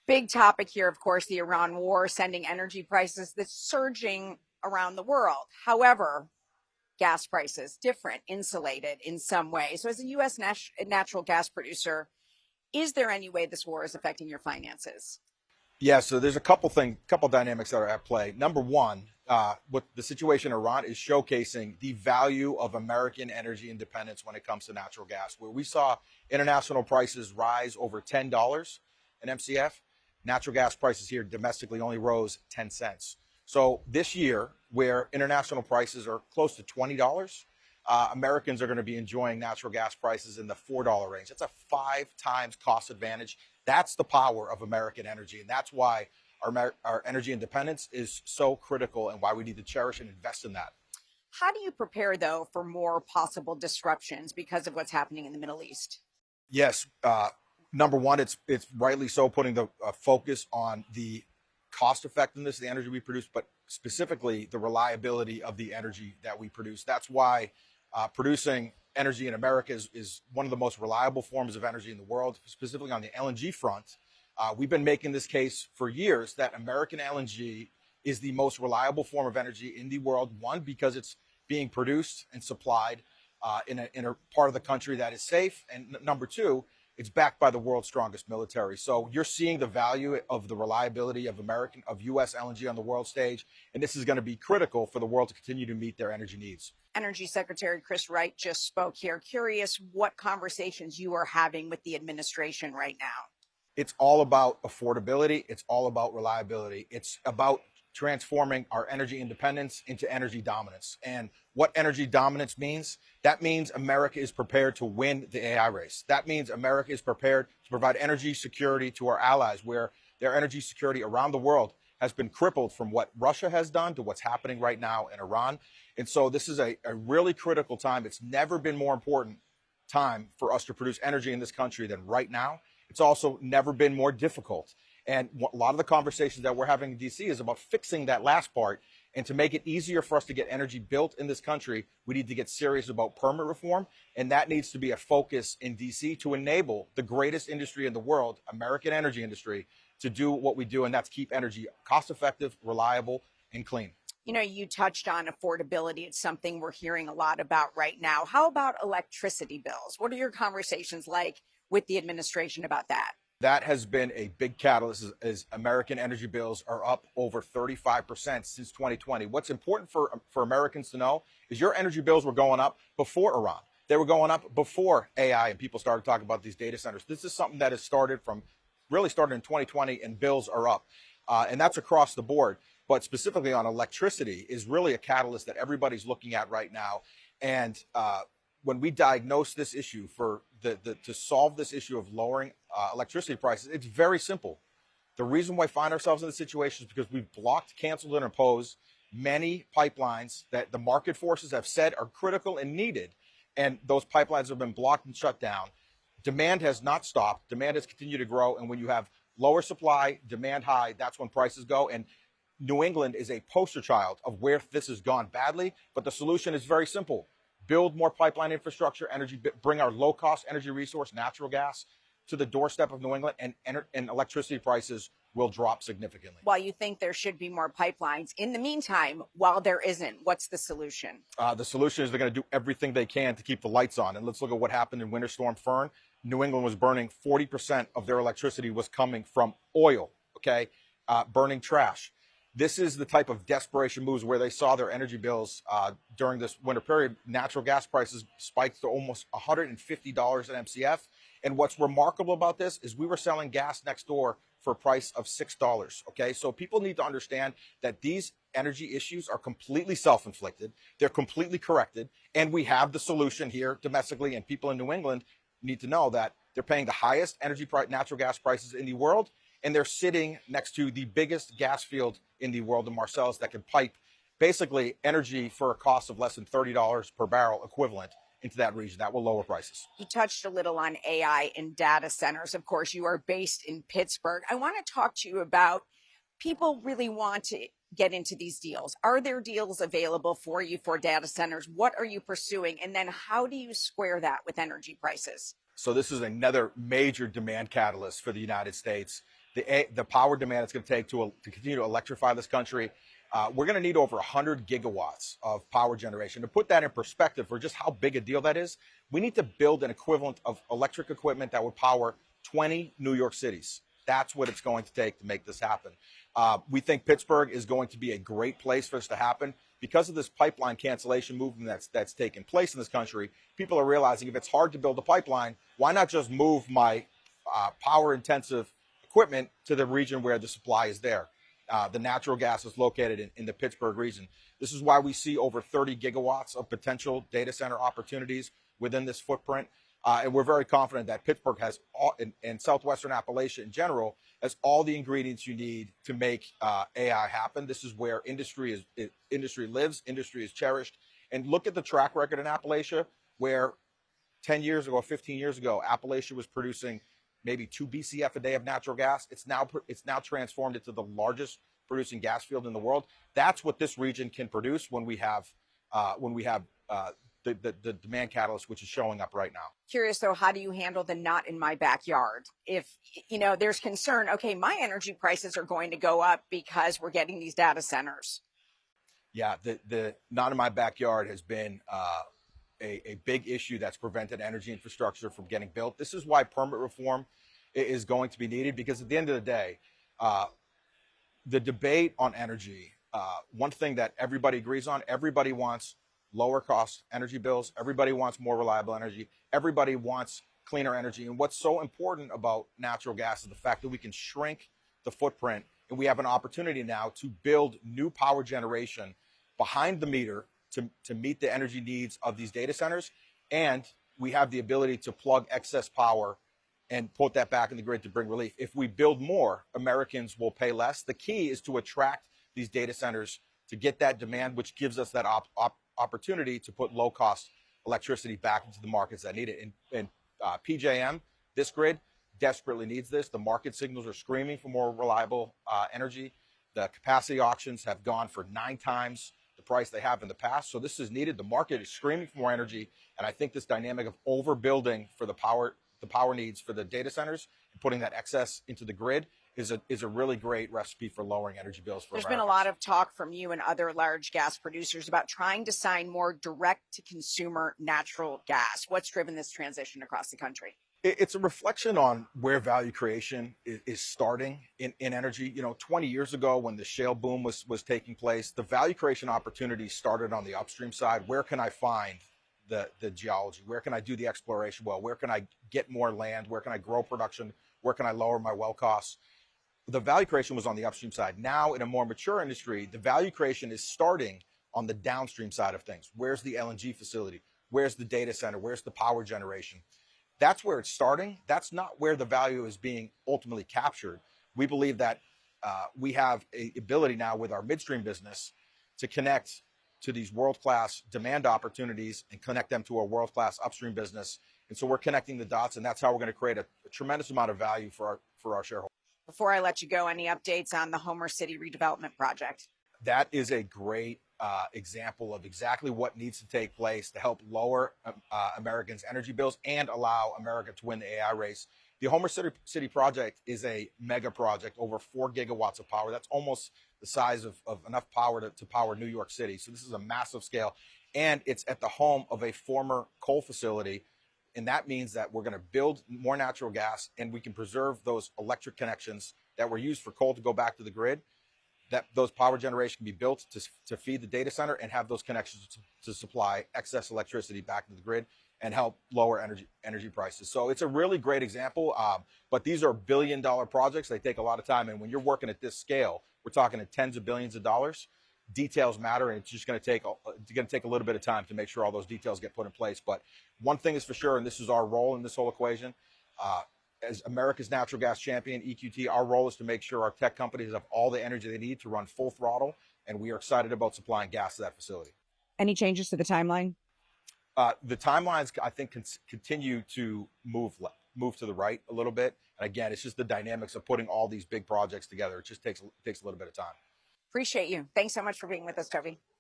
Big topic here, of course, the Iran war, sending energy prices that's surging around the world. However, gas prices, different, insulated in some way. So as a U.S. natural gas producer, is there any way this war is affecting your finances? Yeah, so there's a couple dynamics that are at play. Number one, what the situation in Iran is showcasing the value of American energy independence when it comes to natural gas, where we saw international prices rise over $10 an MCF. Natural gas prices here domestically only rose 10 cents. So this year, where international prices are close to $20, Americans are going to be enjoying natural gas prices in the $4 range. That's a 5 times cost advantage. That's the power of American energy. And that's why our energy independence is so critical and why we need to cherish and invest in that. How do you prepare, though, for more possible disruptions because of what's happening in the Middle East? Yes. Number one, it's rightly so putting the focus on the cost effectiveness of the energy we produce, but specifically the reliability of the energy that we produce. That's why producing energy in America is one of the most reliable forms of energy in the world, specifically on the LNG front. We've been making this case for years that American LNG is the most reliable form of energy in the world. One, because it's being produced and supplied in a part of the country that is safe. And number two, it's backed by the world's strongest military. So you're seeing the value of the reliability of U.S. LNG on the world stage. And this is going to be critical for the world to continue to meet their energy needs. Energy Secretary Chris Wright just spoke here. Curious what conversations you are having with the administration right now. It's all about affordability. It's all about reliability. It's about transforming our energy independence into energy dominance. And what energy dominance means, that means America is prepared to win the AI race. That means America is prepared to provide energy security to our allies, where their energy security around the world has been crippled from what Russia has done to what's happening right now in Iran. And so this is a really critical time. It's never been more important time for us to produce energy in this country than right now. It's also never been more difficult. And a lot of the conversations that we're having in D.C. is about fixing that last part. And to make it easier for us to get energy built in this country, we need to get serious about permit reform. And that needs to be a focus in D.C. to enable the greatest industry in the world, American energy industry, to do what we do. And that's keep energy cost effective, reliable, and clean. You know, you touched on affordability. It's something we're hearing a lot about right now. How about electricity bills? What are your conversations like with the administration about that? That has been a big catalyst as American energy bills are up over 35% since 2020. What's important for Americans to know is your energy bills were going up before Iran. They were going up before AI and people started talking about these data centers. This is something that has really started in 2020, and bills are up. And that's across the board. But specifically on electricity is really a catalyst that everybody's looking at right now. And when we diagnose this issue to solve this issue of lowering electricity prices, it's very simple. The reason why we find ourselves in this situation is because we've blocked, canceled, and imposed many pipelines that the market forces have said are critical and needed. And those pipelines have been blocked and shut down. Demand has not stopped. Demand has continued to grow. And when you have lower supply, demand high, that's when prices go. And New England is a poster child of where this has gone badly. But the solution is very simple. Build more pipeline infrastructure, bring our low-cost energy resource, natural gas, to the doorstep of New England, and electricity prices will drop significantly. While you think there should be more pipelines, in the meantime, while there isn't, what's the solution? The solution is they're going to do everything they can to keep the lights on. And let's look at what happened in Winter Storm Fern. New England was burning 40% of their electricity was coming from oil, burning trash. This is the type of desperation moves where they saw their energy bills during this winter period. Natural gas prices spiked to almost $150 an MCF. And what's remarkable about this is we were selling gas next door for a price of $6. Okay, so people need to understand that these energy issues are completely self-inflicted. They're completely corrected. And we have the solution here domestically. And people in New England need to know that they're paying the highest natural gas prices in the world. And they're sitting next to the biggest gas field in the world, the Marcellus, that can pipe basically energy for a cost of less than $30 per barrel equivalent into that region. That will lower prices. You touched a little on AI and data centers. Of course, you are based in Pittsburgh. I want to talk to you about people really want to get into these deals. Are there deals available for you for data centers? What are you pursuing? And then how do you square that with energy prices? So this is another major demand catalyst for the United States. the power demand it's going to take to continue to electrify this country. We're going to need over 100 gigawatts of power generation. To put that in perspective for just how big a deal that is, we need to build an equivalent of electric equipment that would power 20 New York cities. That's what it's going to take to make this happen. We think Pittsburgh is going to be a great place for this to happen. Because of this pipeline cancellation movement that's taken place in this country, people are realizing if it's hard to build a pipeline, why not just move my power-intensive equipment to the region where the supply is there? The natural gas is located in the Pittsburgh region. This is why we see over 30 gigawatts of potential data center opportunities within this footprint. And we're very confident that Pittsburgh has, and Southwestern Appalachia in general, has all the ingredients you need to make AI happen. This is where industry lives, industry is cherished. And look at the track record in Appalachia, where 10 years ago, 15 years ago, Appalachia was producing maybe 2 BCF a day of natural gas. It's now transformed into the largest producing gas field in the world. That's what this region can produce when we have the demand catalyst, which is showing up right now. Curious though, how do you handle the not in my backyard? If, there's concern, okay, my energy prices are going to go up because we're getting these data centers. Yeah, the not in my backyard has been a big issue that's prevented energy infrastructure from getting built. This is why permit reform is going to be needed, because at the end of the day, the debate on energy, one thing that everybody agrees on, everybody wants lower cost energy bills. Everybody wants more reliable energy. Everybody wants cleaner energy. And what's so important about natural gas is the fact that we can shrink the footprint, and we have an opportunity now to build new power generation behind the meter to meet the energy needs of these data centers. And we have the ability to plug excess power and put that back in the grid to bring relief. If we build more, Americans will pay less. The key is to attract these data centers to get that demand, which gives us that opportunity to put low-cost electricity back into the markets that need it. And PJM, this grid, desperately needs this. The market signals are screaming for more reliable energy. The capacity auctions have gone for 9 times the price they have in the past. So this is needed. The market is screaming for more energy. And I think this dynamic of overbuilding for the power needs for the data centers and putting that excess into the grid is a really great recipe for lowering energy bills for Americans. There's been a lot of talk from you and other large gas producers about trying to sign more direct-to-consumer natural gas. What's driven this transition across the country? It's a reflection on where value creation is starting in energy. 20 years ago when the shale boom was taking place, the value creation opportunities started on the upstream side. Where can I find the geology? Where can I do the exploration well? Where can I get more land? Where can I grow production? Where can I lower my well costs? The value creation was on the upstream side. Now, in a more mature industry, the value creation is starting on the downstream side of things. Where's the LNG facility? Where's the data center? Where's the power generation? That's where it's starting. That's not where the value is being ultimately captured. We believe that we have an ability now with our midstream business to connect to these world-class demand opportunities and connect them to a world-class upstream business. And so we're connecting the dots, and that's how we're going to create a tremendous amount of value for our shareholders. Before I let you go, any updates on the Homer City redevelopment project? That is a great example of exactly what needs to take place to help lower Americans' energy bills and allow America to win the AI race. The Homer City project is a mega project, over 4 gigawatts of power. That's almost the size of enough power to power New York City. So this is a massive scale. And it's at the home of a former coal facility. And that means that we're going to build more natural gas, and we can preserve those electric connections that were used for coal to go back to the grid. That those power generation can be built to feed the data center and have those connections to supply excess electricity back to the grid and help lower energy prices. So it's a really great example. But these are billion-dollar projects. They take a lot of time. And when you're working at this scale, we're talking at tens of billions of dollars. Details matter, and it's just going to take a little bit of time to make sure all those details get put in place. But one thing is for sure, and this is our role in this whole equation, as America's natural gas champion, EQT, our role is to make sure our tech companies have all the energy they need to run full throttle, and we are excited about supplying gas to that facility. Any changes to the timeline? The timelines, I think, continue to move to the right a little bit. And again, it's just the dynamics of putting all these big projects together. It just takes a little bit of time. Appreciate you. Thanks so much for being with us, Toby.